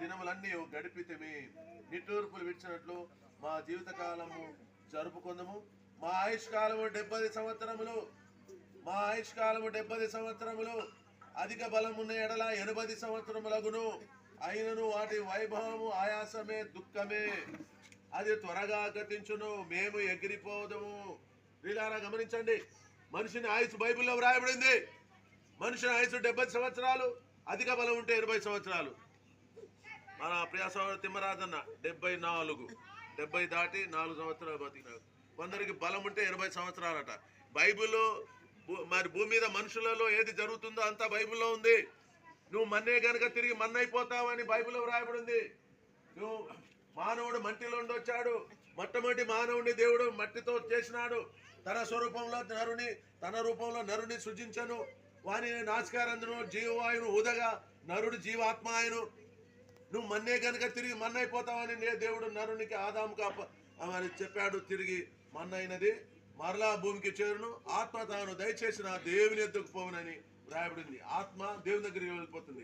దినములన్నీ గడిపితిమి. నిట్టూర్పులు విడిచినట్లు మా జీవితకాలము జరుపుకుందము. మా ఆయుష్కాలము 70 సంవత్సరములు. మా ఆయుష్కాలము 70 సంవత్సరములు. అధిక బలమున్న ఎడల 80 సంవత్సరములగును. అయినను వాటి వైభవము ఆయాసమే, దుఃఖమే. అది త్వరగా గతించును, మేము ఎగిరిపోదము. వీళ్ళారా గమనించండి, మనిషిని ఆయుష్ బైబిల్లో వ్రాయబడింది. మనిషిని ఆయుష్ 70 సంవత్సరాలు, అధిక బలం ఉంటే 80 సంవత్సరాలు. మన ప్రియ సోదరుడు తిమ్మరాజన్న 70 దాటి 4 సంవత్సరాలు బతికినాడు. కొందరికి బలం ఉంటే 80 సంవత్సరాలట. బైబిల్లో మరి భూమి మీద మనుషులలో ఏది జరుగుతుందో అంతా బైబిల్లో ఉంది. నువ్వు మన్నే గనక తిరిగి మన్నైపోతావని బైబిల్లో వ్రాయబడింది. నువ్వు మానవుడు మట్టిలో వచ్చాడు. మొట్టమొదటి మానవుడిని దేవుడు మట్టితో చేసినాడు. తన స్వరూపంలో నరుని, తన రూపంలో నరుని సృజించను. వాని నాసికారందును జీవవాయును ఊదగా నరుడు జీవాత్మ ఆయను. నువ్వు మన్నే గనక తిరిగి మన్నైపోతావని దేవుడు నరునికి ఆదాముకు అని చెప్పాడు. తిరిగి మన్నైనది మరలా భూమికి చేరును. ఆత్మ తాను దయచేసిన దేవుని ఎద్దుకు పోవునని వ్రాయబడింది. ఆత్మ దేవుని దగ్గరికి వెళ్ళిపోతుంది.